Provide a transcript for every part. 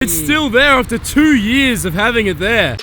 It's still there after 2 years of having it there.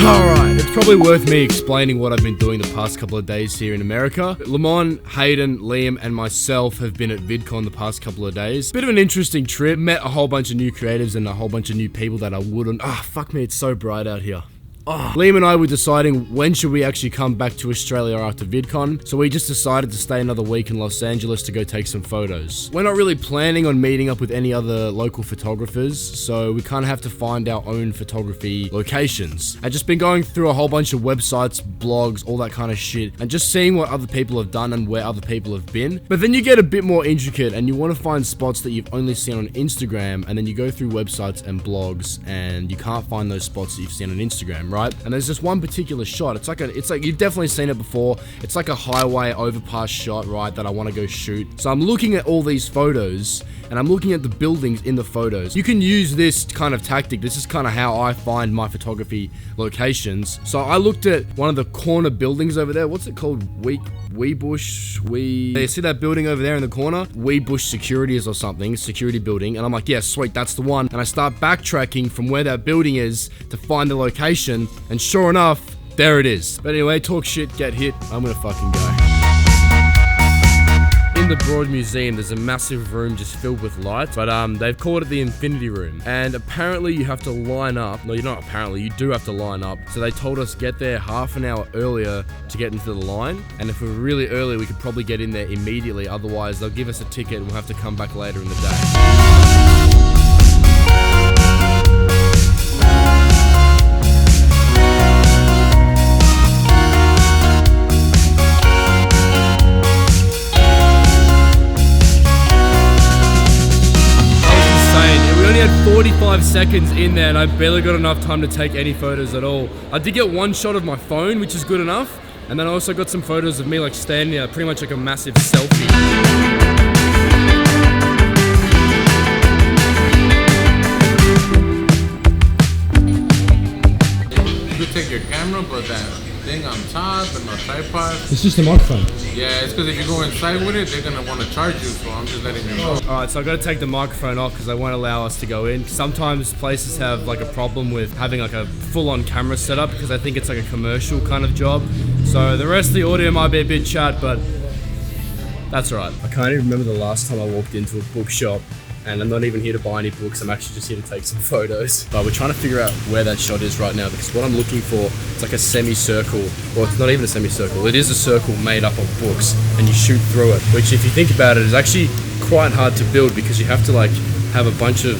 Alright, it's probably worth me explaining what I've been doing the past couple of days here in America. Lamont, Hayden, Liam, and myself have been at VidCon the past couple of days. Bit of an interesting trip. Met a whole bunch of new creatives and a whole bunch of new people that I wouldn't... fuck me, it's so bright out here. Liam and I were deciding when should we actually come back to Australia after VidCon, so we just decided to stay another week in Los Angeles to go take some photos. We're not really planning on meeting up with any other local photographers, so we kind of have to find our own photography locations. I've just been going through a whole bunch of websites, blogs, all that kind of shit, and just seeing what other people have done and where other people have been. But then you get a bit more intricate and you want to find spots that you've only seen on Instagram, and then you go through websites and blogs and you can't find those spots that you've seen on Instagram, right? And there's just one particular shot. It's like you've definitely seen it before. It's like a highway overpass shot, right, that I want to go shoot. So I'm looking at all these photos and I'm looking at the buildings in the photos. You can use this kind of tactic. This is kind of how I find my photography locations. So I looked at one of the corner buildings over there. What's it called? You see that building over there in the corner? Bush Securities or something, security building. And I'm like, yeah, sweet, that's the one. And I start backtracking from where that building is to find the location. And sure enough, there it is. But anyway, talk shit, get hit. I'm gonna fucking go. In the Broad Museum, there's a massive room just filled with lights, but they've called it the Infinity Room. And apparently you have to line up. No, you're not apparently, you do have to line up. So they told us get there half an hour earlier to get into the line. And if we're really early, we could probably get in there immediately. Otherwise, they'll give us a ticket and we'll have to come back later in the day. We only had 45 seconds in there and I barely got enough time to take any photos at all. I did get one shot of my phone, which is good enough, and then I also got some photos of me like standing there, pretty much like a massive selfie. You could take your camera, but that thing on top and the tripod. It's just a microphone. Yeah, it's because if you go inside with it, they're gonna want to charge you, so I'm just letting you know. Alright, so I gotta take the microphone off because they won't allow us to go in. Sometimes places have like a problem with having like a full-on camera setup because I think it's like a commercial kind of job. So the rest of the audio might be a bit chat, but that's alright. I can't even remember the last time I walked into a bookshop. And I'm not even here to buy any books, I'm actually just here to take some photos. But we're trying to figure out where that shot is right now because what I'm looking for, it's like a semicircle, or it's not even a semicircle, it is a circle made up of books and you shoot through it, which if you think about it is actually quite hard to build because you have to like have a bunch of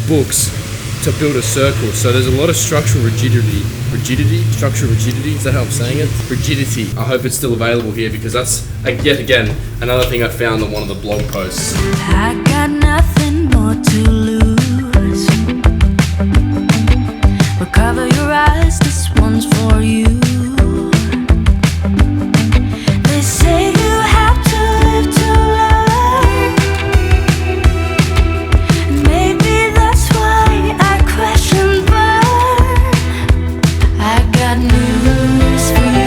books to build a circle. So there's a lot of structural rigidity, is that how I'm saying it? Rigidity. I hope it's still available here because that's, yet again, another thing I found on one of the blog posts. I got nothing more to lose, but cover your eyes, this one's for you. They say you have to live to learn, and maybe that's why I crash and burn. I got news for you.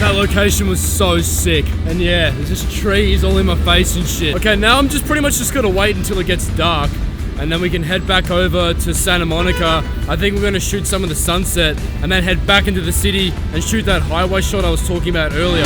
That location was so sick, and yeah, there's just trees all in my face and shit. Okay, now I'm just pretty much just gonna wait until it gets dark, and then we can head back over to Santa Monica. I think we're gonna shoot some of the sunset, and then head back into the city and shoot that highway shot I was talking about earlier.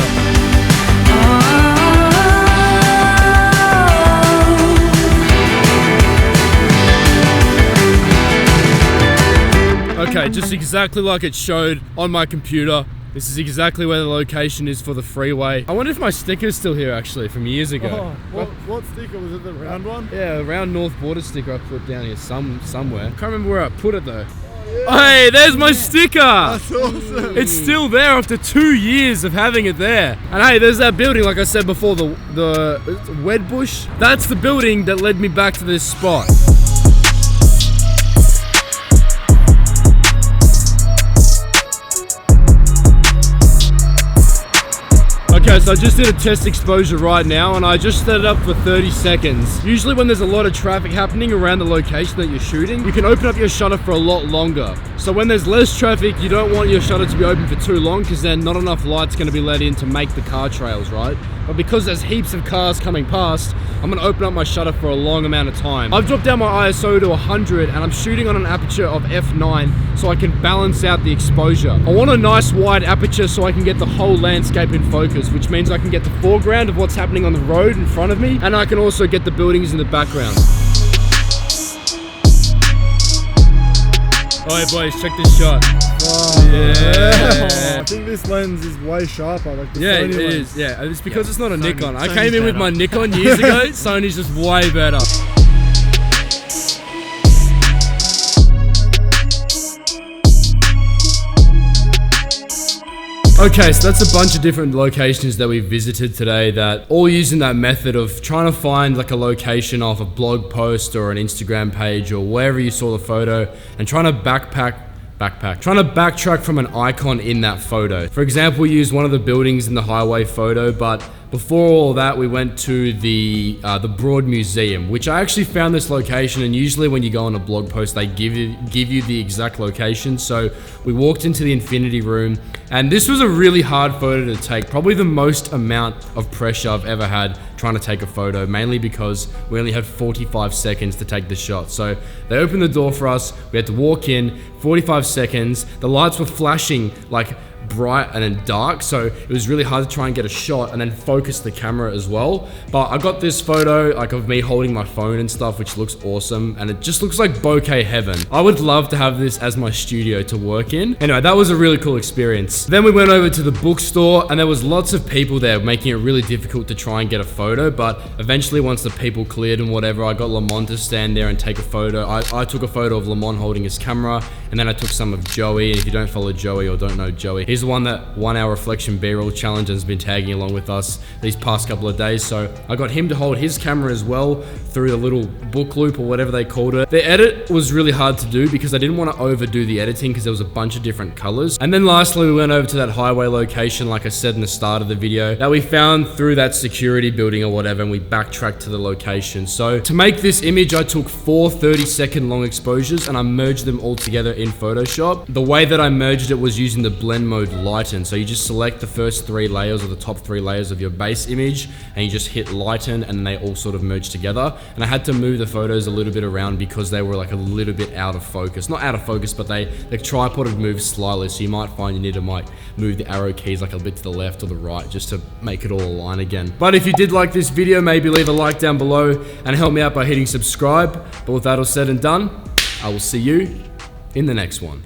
Okay, just exactly like it showed on my computer. This is exactly where the location is for the freeway. I wonder if my sticker's still here actually from years ago. Oh, what sticker? Was it the round one? Yeah, a round North Border sticker I put down here somewhere. I can't remember where I put it though. Oh, hey, there's my sticker! That's awesome! It's still there after 2 years of having it there. And hey, there's that building, like I said before, the Bush. That's the building that led me back to this spot. Okay, Alright, so I just did a test exposure right now and I just set it up for 30 seconds. Usually when there's a lot of traffic happening around the location that you're shooting, you can open up your shutter for a lot longer. So when there's less traffic, you don't want your shutter to be open for too long because then not enough light's going to be let in to make the car trails, right? But because there's heaps of cars coming past, I'm going to open up my shutter for a long amount of time. I've dropped down my ISO to 100 and I'm shooting on an aperture of f9 so I can balance out the exposure. I want a nice wide aperture so I can get the whole landscape in focus, which means I can get the foreground of what's happening on the road in front of me, and I can also get the buildings in the background. Alright boys, check this shot. Wow. Yeah. I think this lens is way sharper. Like the Yeah, Sony it lens. is. Yeah, it's because it's not a Sony- Nikon. I Sony's came in with better. my Nikon years ago. Sony's just way better. Okay, so that's a bunch of different locations that we visited today that all using that method of trying to find like a location off a blog post or an Instagram page or wherever you saw the photo and trying to trying to backtrack from an icon in that photo. For example, we used one of the buildings in the highway photo, but before all that, we went to the Broad Museum, which I actually found this location, and usually when you go on a blog post, they give you the exact location. So we walked into the Infinity Room, and this was a really hard photo to take, probably the most amount of pressure I've ever had trying to take a photo, mainly because we only had 45 seconds to take the shot. So they opened the door for us, we had to walk in, 45 seconds, the lights were flashing like bright and then dark, so it was really hard to try and get a shot and then focus the camera as well. But I got this photo like of me holding my phone and stuff, which looks awesome, and it just looks like bokeh heaven. I would love to have this as my studio to work in. Anyway, that was a really cool experience. Then we went over to the bookstore and there was lots of people there, making it really difficult to try and get a photo, but eventually once the people cleared and whatever, I got Lamont to stand there and take a photo. I took a photo of Lamont holding his camera, and then I took some of Joey, and if you don't follow Joey or don't know Joey, he's the one that won our reflection B-roll challenge and has been tagging along with us these past couple of days. So I got him to hold his camera as well through the little book loop or whatever they called it. The edit was really hard to do because I didn't want to overdo the editing because there was a bunch of different colors. And then lastly, we went over to that highway location, like I said in the start of the video, that we found through that security building or whatever, and we backtracked to the location. So to make this image, I took 4 30-second long exposures and I merged them all together in Photoshop. The way that I merged it was using the blend mode lighten. So you just select the first 3 layers or the top 3 layers of your base image and you just hit lighten and they all sort of merge together. And I had to move the photos a little bit around because they were like a little bit out of focus. Not out of focus, but the tripod had moved slightly, so you might find you need to move the arrow keys like a bit to the left or the right just to make it all align again. But if you did like this video, maybe leave a like down below and help me out by hitting subscribe. But with that all said and done, I will see you in the next one.